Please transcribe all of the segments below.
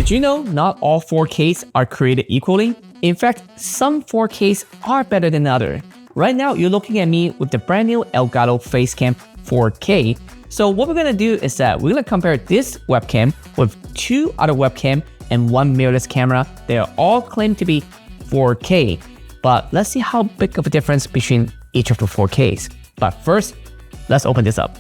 Did you know not all 4Ks are created equally? In fact, some 4Ks are better than others. Right now, you're looking at me with the brand new Elgato Facecam 4K. So what we're gonna do is that we're gonna compare this webcam with two other webcam and one mirrorless camera. They are all claimed to be 4K, but let's see how big of a difference between each of the 4Ks. But first, let's open this up.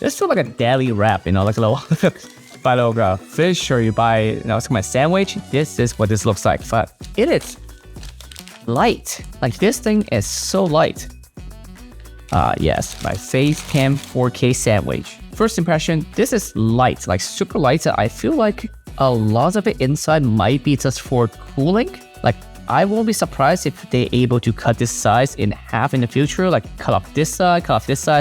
This feels like a deli wrap, like a little buy a little fish, or you buy, it's my sandwich. This is what this looks like, but it is light. Like this thing is so light. Yes, my Facecam 4K sandwich. First impression, this is light, like super light. I feel like a lot of it inside might be just for cooling. Like I won't be surprised if they're able to cut this size in half in the future, like cut off this side,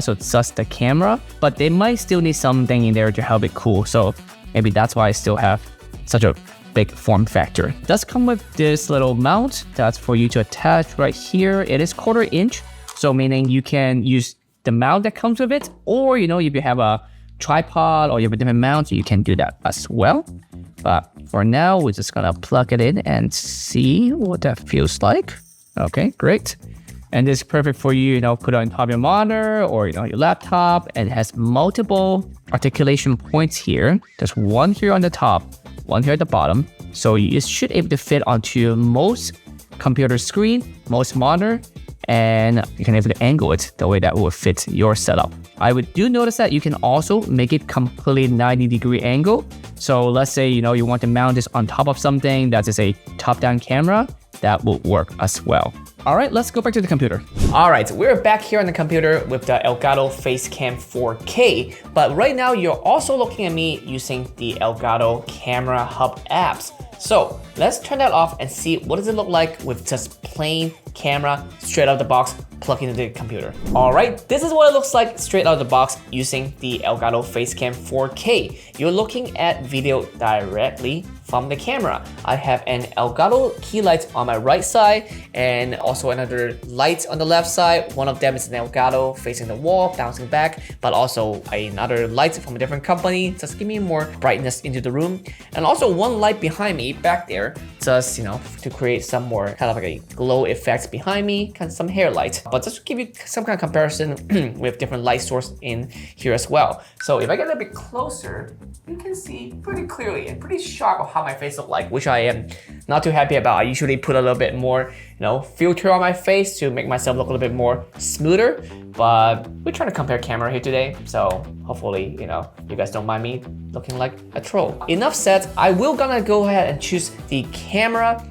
so it's just the camera. But they might still need something in there to help it cool. So maybe that's why I still have such a big form factor. It does come with this little mount that's for you to attach right here. It is 1/4 inch, so meaning you can use the mount that comes with it, or if you have a tripod or you have a different mount, you can do that as well. But for now, we're just gonna plug it in and see what that feels like. Okay, great. And this is perfect for you, put it on top of your monitor or your laptop, and it has multiple articulation points here. There's one here on the top, one here at the bottom. So you should be able to fit onto most computer screen, most monitor, and you can able to angle it the way that will fit your setup. I do notice that you can also make it completely 90-degree angle. So let's say, you want to mount this on top of something that is a top-down camera, that will work as well. All right, let's go back to the computer. All right, we're back here on the computer with the Elgato Facecam 4K, but right now you're also looking at me using the Elgato Camera Hub apps. So let's turn that off and see what does it look like with just plain camera straight out of the box plugged into the computer. All right, this is what it looks like straight out of the box using the Elgato Facecam 4K. You're looking at video directly from the camera. I have an Elgato key light on my right side and also another light on the left side. One of them is an Elgato facing the wall, bouncing back, but also another light from a different company, just give me more brightness into the room. And also one light behind me back there, just to create some more kind of like a glow effect behind me, kind of some hair light. But just to give you some kind of comparison with different light source in here as well. So if I get a bit closer, you can see pretty clearly and pretty sharp of how my face looks like, which I am not too happy about. I usually put a little bit more, filter on my face to make myself look a little bit more smoother. But we're trying to compare camera here today, so hopefully, you guys don't mind me looking like a troll. Enough said, I will gonna go ahead and choose the Camera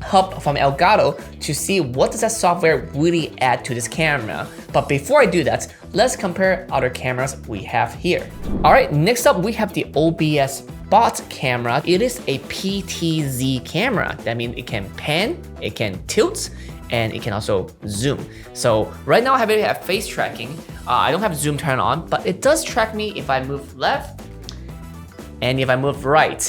Hub from Elgato to see what does that software really add to this camera. But before I do that, let's compare other cameras we have here. All right, next up we have the OBS Bot camera. It is a PTZ camera. That means it can pan, it can tilt, and it can also zoom. So right now I have face tracking. I don't have zoom turned on, but it does track me if I move left and if I move right.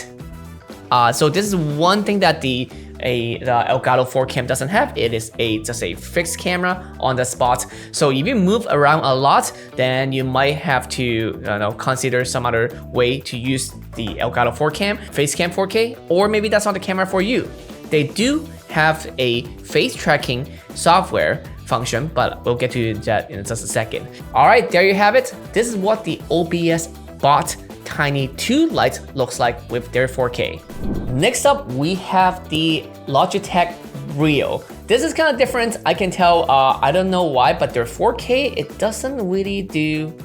So this is one thing that the Elgato 4Cam doesn't have. It is just a fixed camera on the spot. So if you move around a lot, then you might have to consider some other way to use the Elgato Facecam 4K, or maybe that's not the camera for you. They do have a face tracking software function, but we'll get to that in just a second. All right, there you have it. This is what the OBS Bot Tiny 2 light looks like with their 4K. Next up, we have the Logitech Rio. This is kind of different. I can tell, I don't know why, but their 4K, it doesn't really do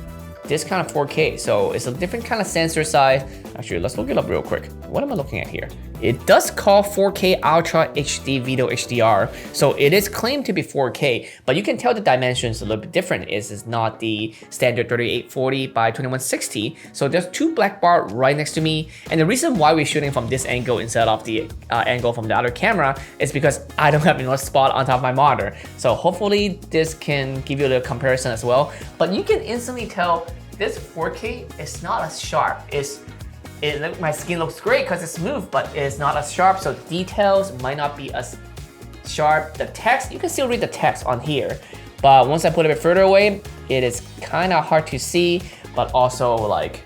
this kind of 4K. So it's a different kind of sensor size. Actually, let's look it up real quick. What am I looking at here? It does call 4K Ultra HD Video HDR. So it is claimed to be 4K, but you can tell the dimensions a little bit different. It's not the standard 3840 by 2160. So there's two black bars right next to me. And the reason why we're shooting from this angle instead of the angle from the other camera is because I don't have enough spot on top of my monitor. So hopefully this can give you a little comparison as well. But you can instantly tell this 4K is not as sharp. It's my skin looks great because it's smooth, but it's not as sharp, so details might not be as sharp. The text, you can still read the text on here, but once I put it a bit further away, it is kind of hard to see, but also like,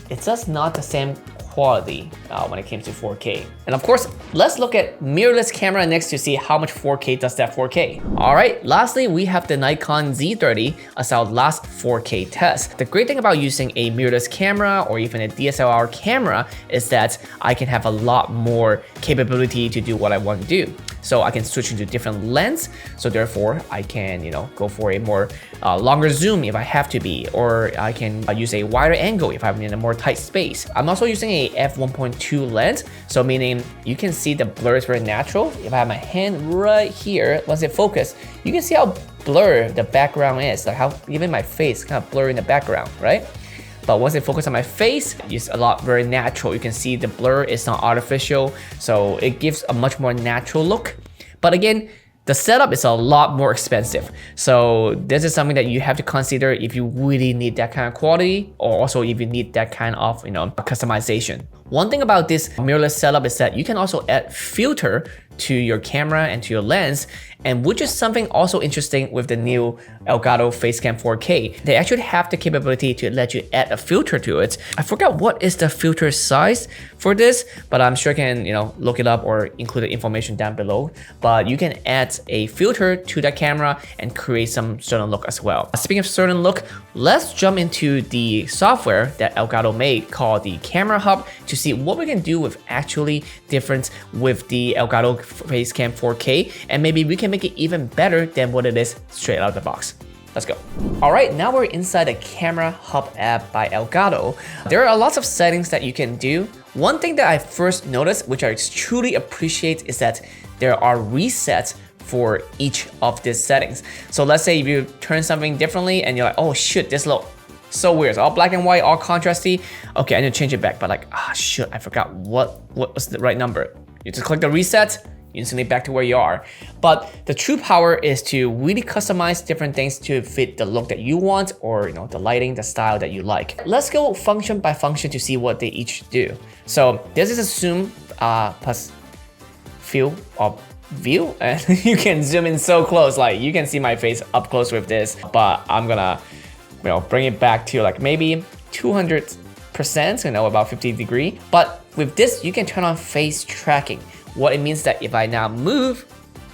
it's just not the same quality when it comes to 4K. And of course, let's look at mirrorless camera next to see how much 4K does that 4K. All right, lastly, we have the Nikon Z30 as our last 4K test. The great thing about using a mirrorless camera or even a DSLR camera is that I can have a lot more capability to do what I want to do. So I can switch into different lens. So therefore I can, go for a more longer zoom if I have to be, or I can use a wider angle if I'm in a more tight space. I'm also using a f1.2 lens. So meaning you can see the blur is very natural. If I have my hand right here, once it focuses, you can see how blurred the background is, like how even my face kind of blurry in the background, right? But once it focuses on my face, it's a lot very natural. You can see the blur is not artificial, so it gives a much more natural look. But again, the setup is a lot more expensive. So this is something that you have to consider if you really need that kind of quality, or also if you need that kind of, customization. One thing about this mirrorless setup is that you can also add filter to your camera and to your lens, and which is something also interesting with the new Elgato Facecam 4K. They actually have the capability to let you add a filter to it. I forgot what is the filter size for this, but I'm sure I can, look it up or include the information down below. But you can add a filter to that camera and create some certain look as well. Speaking of certain look, let's jump into the software that Elgato made called the Camera Hub to see what we can do with actually different with the Elgato Facecam 4K, and maybe we can make it even better than what it is straight out of the box. Let's go. All right, now we're inside the Camera Hub app by Elgato. There are lots of settings that you can do. One thing that I first noticed, which I truly appreciate, is that there are resets for each of these settings. So let's say if you turn something differently and you're like, oh shit, this looks so weird. It's all black and white, all contrasty. Okay, I need to change it back, but like, shit, I forgot what was the right number. You just click the reset, instantly back to where you are. But the true power is to really customize different things to fit the look that you want, or the lighting, the style that you like. Let's go function by function to see what they each do. So this is a zoom plus field of view, and you can zoom in so close, like you can see my face up close with this, but I'm gonna bring it back to like maybe 200%, about 50 degree. But with this, you can turn on face tracking. What it means that if I now move,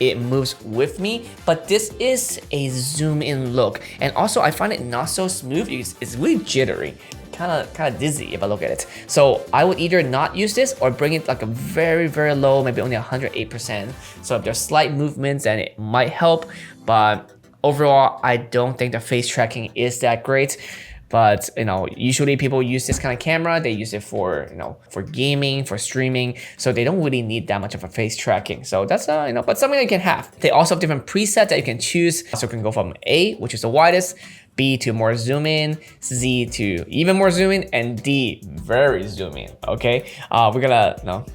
it moves with me, but this is a zoom in look. And also I find it not so smooth, it's really jittery, kind of dizzy if I look at it. So I would either not use this or bring it like a very, very low, maybe only 108%. So if there's slight movements, then it might help, but overall, I don't think the face tracking is that great. But usually people use this kind of camera, they use it for for gaming, for streaming, so they don't really need that much of a face tracking. So that's but something that you can have. They also have different presets that you can choose. So you can go from A, which is the widest, B to more zoom in, Z to even more zoom in, and D very zoom in. Okay, we're gonna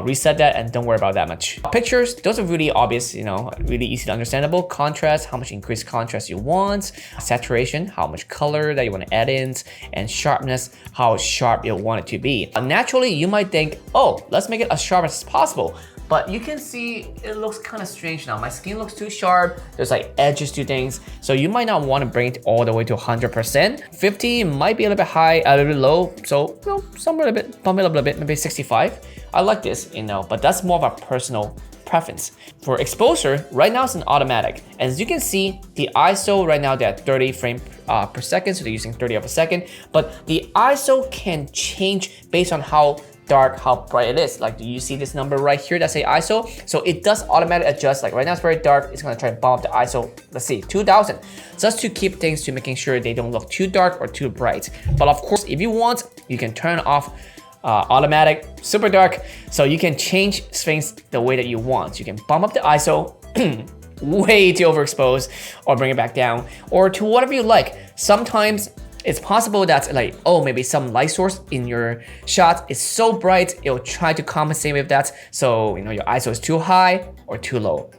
reset that and don't worry about that much. Pictures, those are really obvious, really easy to understandable. Contrast, how much increased contrast you want. Saturation, how much color that you want to add in. And sharpness, how sharp you want it to be. Naturally, you might think, oh, let's make it as sharp as possible. But you can see it looks kind of strange now. My skin looks too sharp. There's like edges to things. So you might not want to bring it all the way to 100%. 50 might be a little bit high, a little bit low. So somewhere a bit, bump it up a little bit, maybe 65. I like this, but that's more of a personal preference. For exposure, right now it's an automatic. As you can see, the ISO right now, they're at 30 frames per second. So they're using 30 of a second. But the ISO can change based on how dark, how bright it is. Like, do you see this number right here that say ISO? So it does automatically adjust. Like right now it's very dark, it's gonna try to bump up the ISO, let's see, 2000, just to keep things to making sure they don't look too dark or too bright. But of course, if you want, you can turn off automatic, super dark, so you can change things the way that you want. You can bump up the ISO way too overexposed, or bring it back down, or to whatever you like. Sometimes it's possible that like, oh, maybe some light source in your shot is so bright, it'll try to compensate with that. So, your ISO is too high or too low.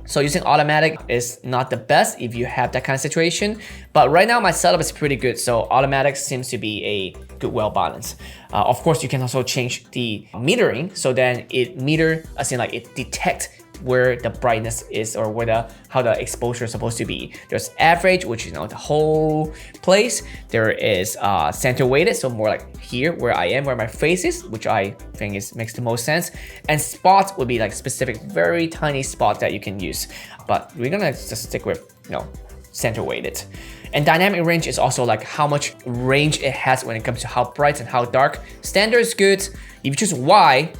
So using automatic is not the best if you have that kind of situation. But right now my setup is pretty good. So automatic seems to be a good well balance. Of course, you can also change the metering. So then it meter, as in like it detect where the brightness is or where how the exposure is supposed to be. There's average, which is the whole place. There is center weighted, so more like here where I am, where my face is, which I think makes the most sense. And spots would be like specific, very tiny spots that you can use. But we're gonna just stick with center weighted. And dynamic range is also like how much range it has when it comes to how bright and how dark. Standard is good. If you choose Y,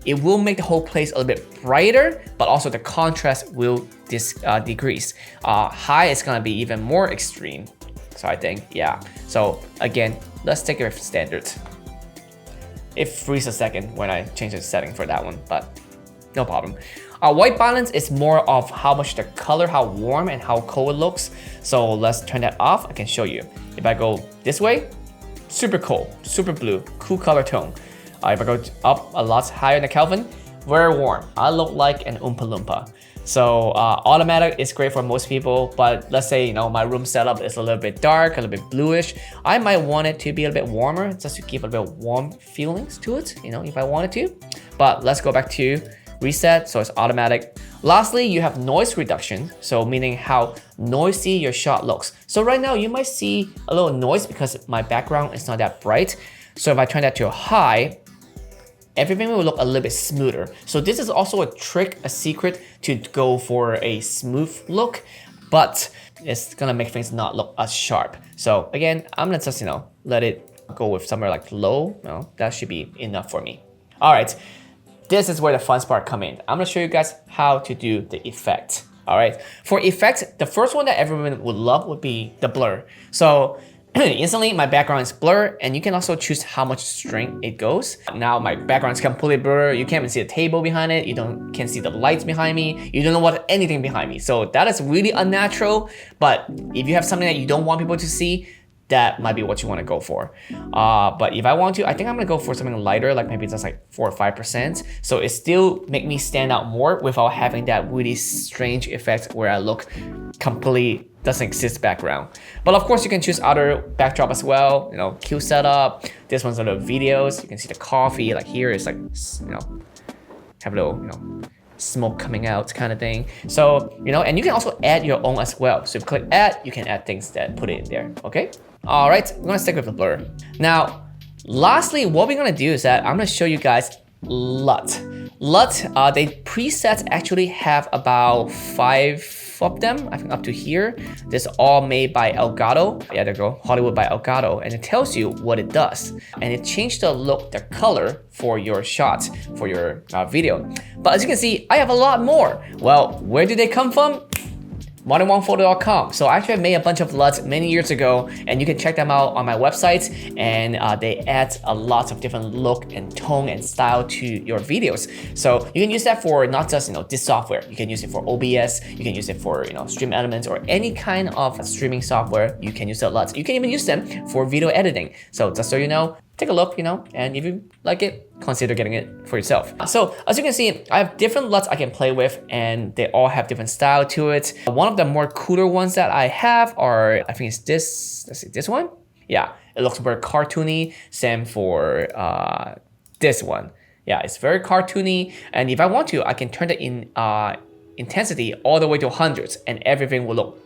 it will make the whole place a little bit brighter, but also the contrast will decrease. High is gonna be even more extreme. So I think, yeah. So again, let's take it with standard. It freezes a second when I change the setting for that one, but no problem. White balance is more of how much the color, how warm and how cold it looks. So let's turn that off. I can show you. If I go this way, super cold, super blue, cool color tone. If I go up a lot higher in the Kelvin, very warm. I look like an Oompa Loompa. So automatic is great for most people, but let's say my room setup is a little bit dark, a little bit bluish. I might want it to be a little bit warmer, just to give a little bit warm feelings to it, if I wanted to. But let's go back to reset, so it's automatic. Lastly, you have noise reduction, so meaning how noisy your shot looks. So right now you might see a little noise because my background is not that bright. So if I turn that to high, everything will look a little bit smoother. So this is also a trick, a secret to go for a smooth look, but it's gonna make things not look as sharp. So again, I'm gonna just, let it go with somewhere like low. That should be enough for me. All right, this is where the fun part come in. I'm gonna show you guys how to do the effect. All right, for effect, the first one that everyone would love would be the blur. So instantly my background is blur, and you can also choose how much strength it goes. Now my background is completely blur. You can't even see the table behind it. You can't see the lights behind me. You don't know what anything behind me. So that is really unnatural. But if you have something that you don't want people to see, that might be what you want to go for. But if I want to, I think I'm gonna go for something lighter, like maybe just like 4 or 5%. So it still make me stand out more without having that really strange effect where I look completely doesn't exist background. But of course you can choose other backdrop as well, cue setup. This one's a little videos. You can see the coffee, like here is like, have a little, smoke coming out kind of thing. So, and you can also add your own as well. So if you click add, you can add things that put it in there, okay? All right, we're gonna stick with the blur. Now, lastly, what we're gonna do is that I'm gonna show you guys LUT. LUT, they presets actually have about 5 of them, I think up to here. This is all made by Elgato. Yeah, there you go, Hollywood by Elgato. And it tells you what it does. And it changed the look, the color for your shots, for your video. But as you can see, I have a lot more. Well, where do they come from? modern1photo.com. So actually I made a bunch of LUTs many years ago, and you can check them out on my website, and they add a lot of different look and tone and style to your videos. So you can use that for not just this software. You can use it for OBS, you can use it for Stream Elements or any kind of streaming software. You can use the LUTs. You can even use them for video editing. So just so you know, take a look, and if you like it, consider getting it for yourself. So as you can see, I have different LUTs I can play with, and they all have different style to it. One of the more cooler ones that I have are, I think it's this, let's see, this one? Yeah, it looks very cartoony. Same for this one. Yeah, it's very cartoony. And if I want to, I can turn the intensity all the way to hundreds, and everything will look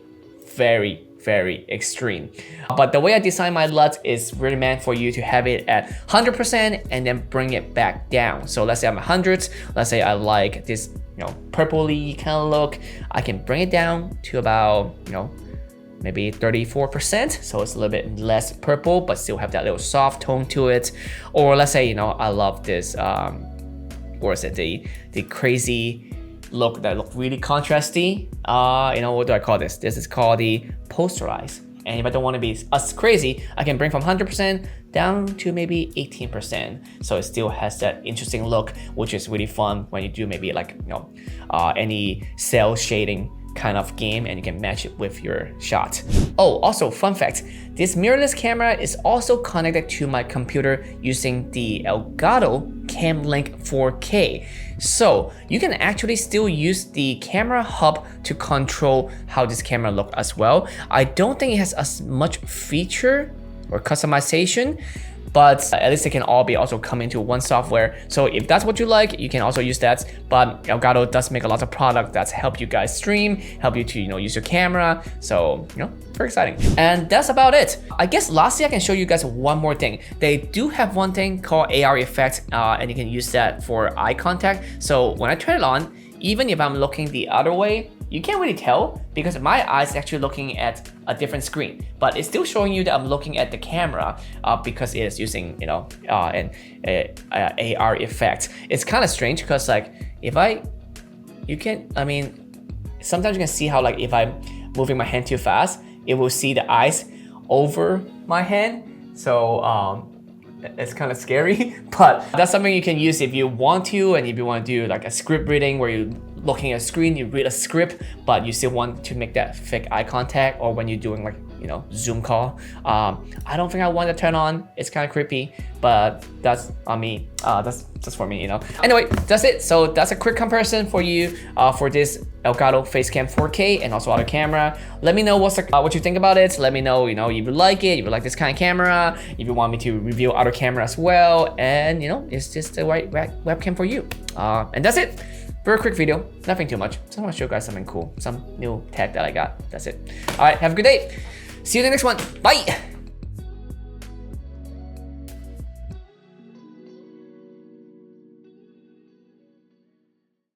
very, very extreme. But the way I design my LUT is really meant for you to have it at 100% and then bring it back down. So let's say I'm at 100, let's say I like this purpley kind of look, I can bring it down to about maybe 34%, so it's a little bit less purple but still have that little soft tone to it. Or let's say I love this what is it, the crazy look that look really contrasty. What do I call this? This is called the posterize. And if I don't want to be as crazy, I can bring from 100% down to maybe 18%. So it still has that interesting look, which is really fun when you do maybe like any cell shading kind of game and you can match it with your shot. Oh, also fun fact, this mirrorless camera is also connected to my computer using the Elgato Cam Link 4K. So you can actually still use the camera hub to control how this camera looks as well. I don't think it has as much feature or customization, but at least they can all be also come into one software. So if that's what you like, you can also use that. But Elgato does make a lot of products that help you guys stream, help you to use your camera. So very exciting. And that's about it. I guess lastly, I can show you guys one more thing. They do have one thing called AR effect, and you can use that for eye contact. So when I turn it on, even if I'm looking the other way, you can't really tell because my eyes is actually looking at a different screen, but it's still showing you that I'm looking at the camera because it is using, an AR effect. It's kind of strange because like sometimes you can see how like if I'm moving my hand too fast, it will see the eyes over my hand. So it's kind of scary, but that's something you can use if you want to, and if you want to do like a script reading where you looking at a screen, you read a script, but you still want to make that fake eye contact, or when you're doing like, Zoom call. I don't think I want to turn on. It's kind of creepy, but that's on me. That's just for me, Anyway, that's it. So that's a quick comparison for you for this Elgato Facecam 4K and also other camera. Let me know what you think about it. Let me know, if you like it, if you like this kind of camera, if you want me to review other camera as well, and it's just the right webcam for you. And that's it. Very quick video, nothing too much. Just want to show you guys something cool, some new tech that I got. That's it. All right, have a good day. See you in the next one. Bye.